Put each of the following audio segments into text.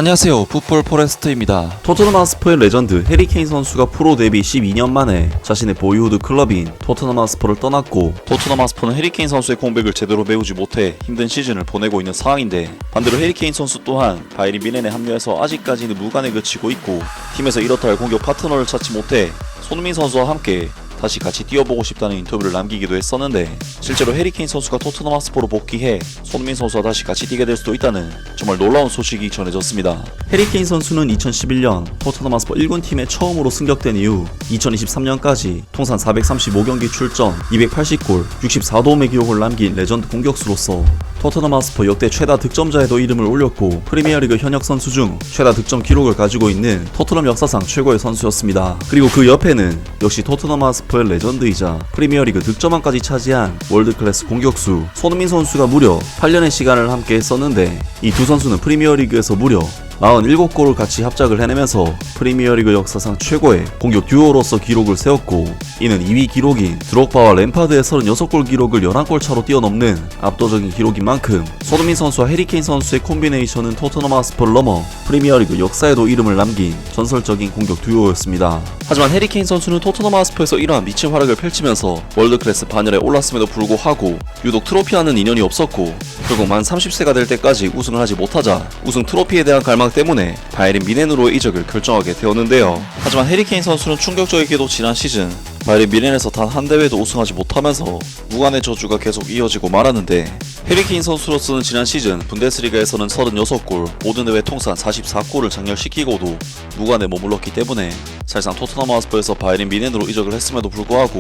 안녕하세요, 풋볼 포레스트입니다. 토트넘 하스퍼의 레전드 해리 케인 선수가 프로 데뷔 12년 만에 자신의 보이후드 클럽인 토트넘 하스퍼를 떠났고, 토트넘 하스퍼는 해리 케인 선수의 공백을 제대로 메우지 못해 힘든 시즌을 보내고 있는 상황인데, 반대로 해리 케인 선수 또한 바이에른 뮌헨에 합류해서 아직까지는 무관에 그치고 있고, 팀에서 이렇다 할 공격 파트너를 찾지 못해 손흥민 선수와 함께 다시 같이 뛰어보고 싶다는 인터뷰를 남기기도 했었는데, 실제로 해리 케인 선수가 토트넘 하스퍼로 복귀해 손흥민 선수와 다시 같이 뛰게 될 수도 있다는 정말 놀라운 소식이 전해졌습니다. 해리 케인 선수는 2011년 토트넘 하스퍼 1군 팀에 처음으로 승격된 이후 2023년까지 통산 435경기 출전, 280골, 64도움의 기록을 남긴 레전드 공격수로서 토트넘 하스퍼 역대 최다 득점자에도 이름을 올렸고, 프리미어리그 현역 선수 중 최다 득점 기록을 가지고 있는 토트넘 역사상 최고의 선수였습니다. 그리고 그 옆에는 역시 토트넘 하스퍼의 레전드이자 프리미어리그 득점왕까지 차지한 월드클래스 공격수 손흥민 선수가 무려 8년의 시간을 함께 했었는데, 이 두 선수는 프리미어리그에서 무려 47골을 같이 합작을 해내면서 프리미어리그 역사상 최고의 공격 듀오로서 기록을 세웠고, 이는 2위 기록인 드록바와 램파드의 36골 기록을 11골 차로 뛰어넘는 압도적인 기록인 만큼, 손흥민 선수와 해리 케인 선수의 콤비네이션은 토트넘 하스퍼를 넘어 프리미어리그 역사에도 이름을 남긴 전설적인 공격 듀오였습니다. 하지만 해리 케인 선수는 토트넘 하스퍼에서 이러한 미친 활약을 펼치면서 월드클래스 반열에 올랐음에도 불구하고 유독 트로피와는 인연이 없었고, 결국 만 30세가 될 때까지 우승을 하지 못하자 우승 트로피에 대한 갈망 때문에 바이에른 뮌헨으로의 이적을 결정하게 되었는데요. 하지만 해리 케인 선수는 충격적이게도 지난 시즌 바이에른 뮌헨에서 단 한 대회도 우승하지 못하면서 무관의 저주가 계속 이어지고 말았는데, 해리 케인 선수로서는 지난 시즌 분데스리가에서는 36골, 모든 대회 통산 44골을 장렬시키고도 무관에 머물렀기 때문에 사실상 토트넘 하스퍼에서 바이에른 뮌헨으로 이적을 했음에도 불구하고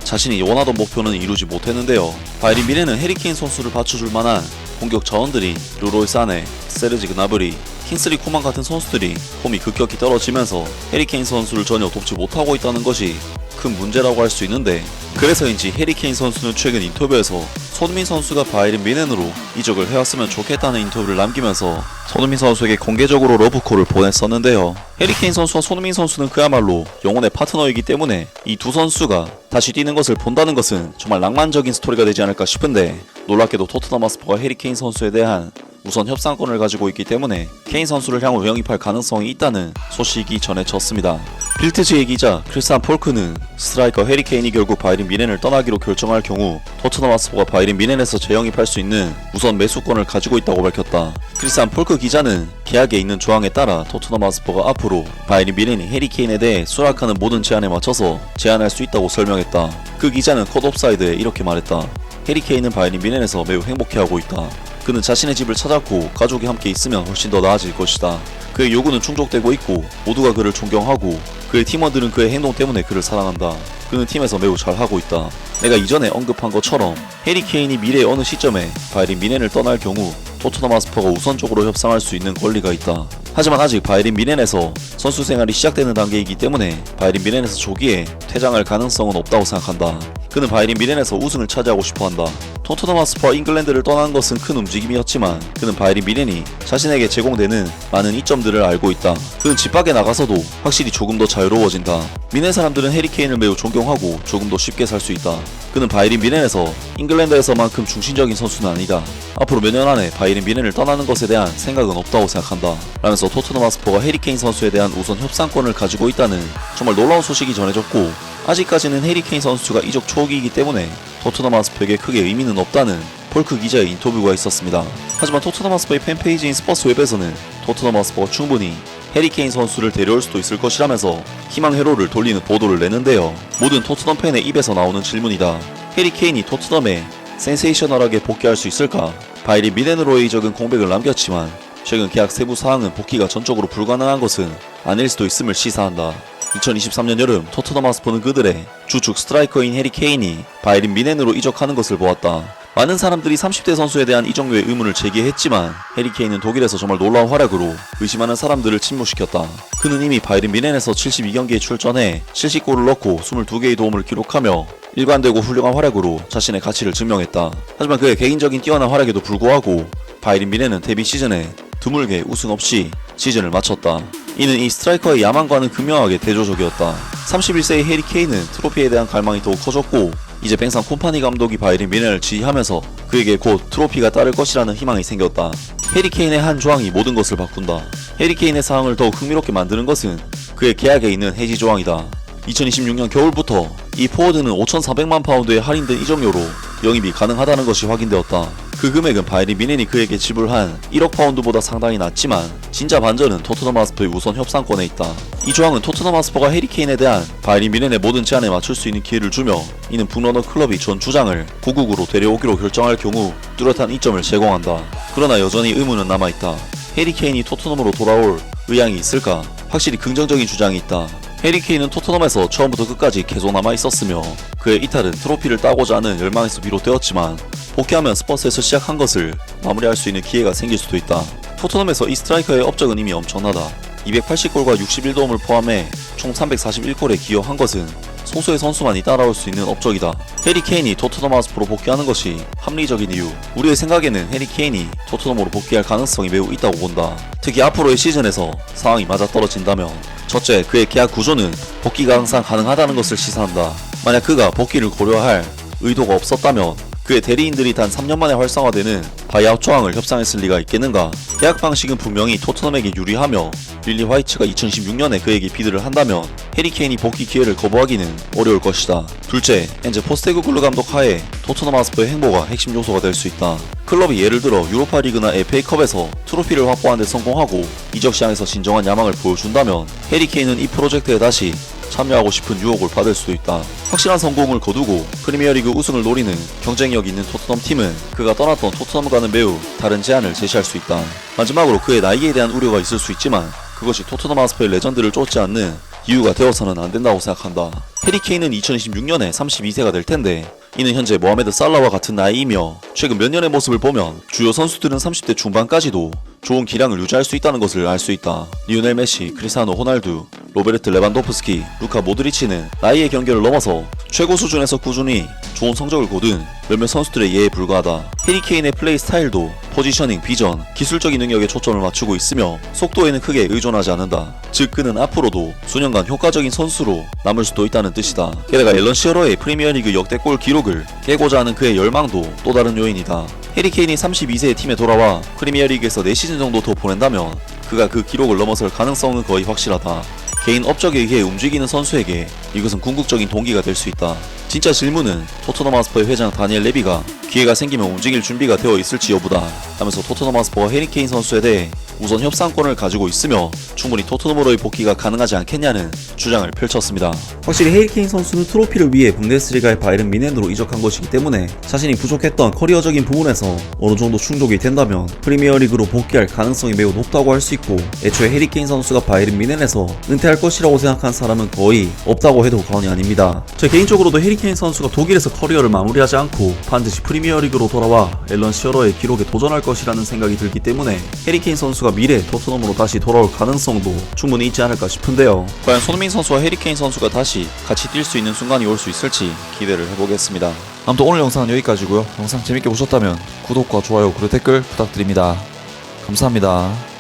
자신이 원하던 목표는 이루지 못했는데요. 바이에른 뮌헨은 해리 케인 선수를 받쳐줄 만한 공격 자원들이 르로이 사네, 세르지 그나브리, 킹슬리 코만 같은 선수들이 폼이 급격히 떨어지면서 해리 케인 선수를 전혀 돕지 못하고 있다는 것이 큰 문제라고 할 수 있는데, 그래서인지 해리 케인 선수는 최근 인터뷰에서 손흥민 선수가 바이에른 뮌헨으로 이적을 해왔으면 좋겠다는 인터뷰를 남기면서 손흥민 선수에게 공개적으로 러브콜을 보냈었는데요. 해리 케인 선수와 손흥민 선수는 그야말로 영혼의 파트너이기 때문에 이 두 선수가 다시 뛰는 것을 본다는 것은 정말 낭만적인 스토리가 되지 않을까 싶은데, 놀랍게도 토트넘 하스퍼가 해리 케인 선수에 대한 우선 협상권을 가지고 있기 때문에 케인 선수를 향후 영입할 가능성이 있다는 소식이 전해졌습니다. 빌트지의 기자 크리스찬 폴크는 스트라이커 해리 케인이 결국 바이에른 뮌헨을 떠나기로 결정할 경우 토트넘 하스퍼가 바이에른 뮌헨에서 재영입할 수 있는 우선 매수권을 가지고 있다고 밝혔다. 크리스찬 폴크 기자는 계약에 있는 조항에 따라 토트넘 하스퍼가 앞으로 바이에른 뮌헨이 해리 케인에 대해 수락하는 모든 제안에 맞춰서 제안할 수 있다고 설명했다. 그 기자는 컷 옵사이드에 이렇게 말했다. 해리 케인은 바이에른 뮌헨에서 매우 행복해하고 있다. 그는 자신의 집을 찾았고 가족이 함께 있으면 훨씬 더 나아질 것이다. 그의 요구는 충족되고 있고 모두가 그를 존경하고 그의 팀원들은 그의 행동 때문에 그를 사랑한다. 그는 팀에서 매우 잘하고 있다. 내가 이전에 언급한 것처럼 해리 케인이 미래의 어느 시점에 바이에른 뮌헨을 떠날 경우 토트넘 하스퍼가 우선적으로 협상할 수 있는 권리가 있다. 하지만 아직 바이에른 뮌헨에서 선수 생활이 시작되는 단계이기 때문에 바이에른 뮌헨에서 조기에 퇴장할 가능성은 없다고 생각한다. 그는 바이에른 뮌헨에서 우승을 차지하고 싶어한다. 토트넘 하스퍼와 잉글랜드를 떠나는 것은 큰 움직임이었지만 그는 바이에른 뮌헨이 자신에게 제공되는 많은 이점들을 알고 있다. 그는 집 밖에 나가서도 확실히 조금 더 자유로워진다. 뮌헨 사람들은 해리 케인을 매우 존경하고 조금 더 쉽게 살 수 있다. 그는 바이에른 뮌헨에서 잉글랜드에서만큼 중심적인 선수는 아니다. 앞으로 몇 년 안에 바이에른 뮌헨을 떠나는 것에 대한 생각은 없다고 생각한다. 라면서 토트넘 하스퍼가 해리 케인 선수에 대한 우선 협상권을 가지고 있다는 정말 놀라운 소식이 전해졌고, 아직까지는 해리 케인 선수가 이적 초기이기 때문에 토트넘 하스퍼에게 크게 의미는 없다는 폴크 기자의 인터뷰가 있었습니다. 하지만 토트넘 하스퍼의 팬페이지인 스퍼스웹에서는 토트넘 하스퍼가 충분히 해리 케인 선수를 데려올 수도 있을 것이라면서 희망 회로를 돌리는 보도를 내는데요. 모든 토트넘 팬의 입에서 나오는 질문이다. 해리 케인이 토트넘에 센세이셔널하게 복귀할 수 있을까? 바이에른 뮌헨으로의 이적은 공백을 남겼지만 최근 계약 세부 사항은 복귀가 전적으로 불가능한 것은 아닐 수도 있음을 시사한다. 2023년 여름 토트넘 하스퍼는 그들의 주축 스트라이커인 해리 케인이 바이에른 뮌헨으로 이적하는 것을 보았다. 많은 사람들이 30대 선수에 대한 이적료의 의문을 제기했지만 해리 케인은 독일에서 정말 놀라운 활약으로 의심하는 사람들을 침묵시켰다. 그는 이미 바이에른 뮌헨에서 72경기에 출전해 70골을 넣고 22개의 도움을 기록하며 일관되고 훌륭한 활약으로 자신의 가치를 증명했다. 하지만 그의 개인적인 뛰어난 활약에도 불구하고 바이에른 뮌헨은 데뷔 시즌에 드물게 우승 없이 시즌을 마쳤다. 이는 이 스트라이커의 야망과는 극명하게 대조적이었다. 31세의 해리 케인은 트로피에 대한 갈망이 더욱 커졌고 이제 뱅상 콤파니 감독이 바이린 미넨을 지휘하면서 그에게 곧 트로피가 따를 것이라는 희망이 생겼다. 해리 케인의 한 조항이 모든 것을 바꾼다. 해리 케인의 상황을 더욱 흥미롭게 만드는 것은 그의 계약에 있는 해지 조항이다. 2026년 겨울부터 이 포워드는 5,400만 파운드의 할인된 이적료로 영입이 가능하다는 것이 확인되었다. 그 금액은 바이린 미넨이 그에게 지불한 1억 파운드보다 상당히 낮지만 진짜 반전은 토트넘 하스퍼의 우선 협상권에 있다. 이 조항은 토트넘 하스퍼가 해리 케인에 대한 바이린 미넨의 모든 제안에 맞출 수 있는 기회를 주며 이는 북런던 클럽이 전 주장을 고국으로 데려오기로 결정할 경우 뚜렷한 이점을 제공한다. 그러나 여전히 의문은 남아있다. 해리 케인이 토트넘으로 돌아올 의향이 있을까? 확실히 긍정적인 주장이 있다. 해리 케인은 토트넘에서 처음부터 끝까지 계속 남아있었으며 그의 이탈은 트로피를 따고자 하는 열망에서 비롯되었지만 복귀하면 스퍼스에서 시작한 것을 마무리할 수 있는 기회가 생길 수도 있다. 토트넘에서 이 스트라이커의 업적은 이미 엄청나다. 280골과 61도움을 포함해 총 341골에 기여한 것은 소수의 선수만이 따라올 수 있는 업적이다. 해리 케인이 토트넘 하스퍼로 복귀하는 것이 합리적인 이유. 우리의 생각에는 해리 케인이 토트넘으로 복귀할 가능성이 매우 있다고 본다. 특히 앞으로의 시즌에서 상황이 맞아떨어진다면 첫째, 그의 계약 구조는 복귀가 항상 가능하다는 것을 시사한다. 만약 그가 복귀를 고려할 의도가 없었다면 그의 대리인들이 단 3년 만에 활성화되는 바이아웃 조항을 협상했을 리가 있겠는가? 계약 방식은 분명히 토트넘에게 유리하며 릴리 화이츠가 2016년에 그에게 비드를 한다면 해리 케인이 복귀 기회를 거부하기는 어려울 것이다. 둘째, 현재 포스테그글루 감독 하에 토트넘 하스퍼의 행보가 핵심 요소가 될 수 있다. 클럽이 예를 들어 유로파 리그나 FA컵에서 트로피를 확보하는 데 성공하고 이적 시장에서 진정한 야망을 보여준다면 해리 케인은 이 프로젝트에 다시 참여하고 싶은 유혹을 받을 수도 있다. 확실한 성공을 거두고 프리미어리그 우승을 노리는 경쟁력 있는 토트넘 팀은 그가 떠났던 토트넘과는 매우 다른 제안을 제시할 수 있다. 마지막으로 그의 나이에 대한 우려가 있을 수 있지만 그것이 토트넘 하스퍼의 레전드를 쫓지 않는 이유가 되어서는 안 된다고 생각한다. 해리 케인은 2026년에 32세가 될 텐데 이는 현재 모하메드 살라와 같은 나이이며 최근 몇 년의 모습을 보면 주요 선수들은 30대 중반까지도 좋은 기량을 유지할 수 있다는 것을 알 수 있다. 리오넬 메시, 크리스티아노 호날두, 로베르트 레반도프스키, 루카 모드리치는 나이의 경계를 넘어서 최고 수준에서 꾸준히 좋은 성적을 거둔 몇몇 선수들의 예에 불과하다. 해리 케인의 플레이 스타일도 포지셔닝, 비전, 기술적인 능력에 초점을 맞추고 있으며 속도에는 크게 의존하지 않는다. 즉 그는 앞으로도 수년간 효과적인 선수로 남을 수도 있다는 뜻이다. 게다가 앨런 시어러의 프리미어리그 역대골 기록을 깨고자 하는 그의 열망도 또 다른 요인이다. 해리 케인이 32세의 팀에 돌아와 프리미어리그에서 4시즌 정도 더 보낸다면 그가 그 기록을 넘어설 가능성은 거의 확실하다. 개인 업적에 의해 움직이는 선수에게 이것은 궁극적인 동기가 될 수 있다. 진짜 질문은 토트넘 하스퍼의 회장 다니엘 레비가 기회가 생기면 움직일 준비가 되어 있을지 여부다 하면서 토트넘 하스퍼가 해리 케인 선수에 대해 우선 협상권을 가지고 있으며 충분히 토트넘으로의 복귀가 가능하지 않겠냐는 주장을 펼쳤습니다. 확실히 해리 케인 선수는 트로피를 위해 분데스리가의 바이른 미넨으로 이적한 것이기 때문에 자신이 부족했던 커리어적인 부분에서 어느 정도 충족이 된다면 프리미어리그로 복귀할 가능성이 매우 높다고 할 수 있고 애초에 해리 케인 선수가 바이른 미넨에서 은퇴할 것이라고 생각한 사람은 거의 없다고 해도 과언이 아닙니다. 제 개인적으로도 해리 케인 선수가 독일에서 커리어를 마무리하지 않고 반드시 프리미어리그로 돌아와 앨런 시어러의 기록에 도전할 것이라는 생각이 들기 때문에 해리 케인 선수가 미래 토트넘으로 다시 돌아올 가능성도 충분히 있지 않을까 싶은데요. 과연 손흥민 선수와 해리 케인 선수가 다시 같이 뛸 수 있는 순간이 올 수 있을지 기대를 해보겠습니다. 아무튼 오늘 영상은 여기까지고요. 영상 재밌게 보셨다면 구독과 좋아요 그리고 댓글 부탁드립니다. 감사합니다.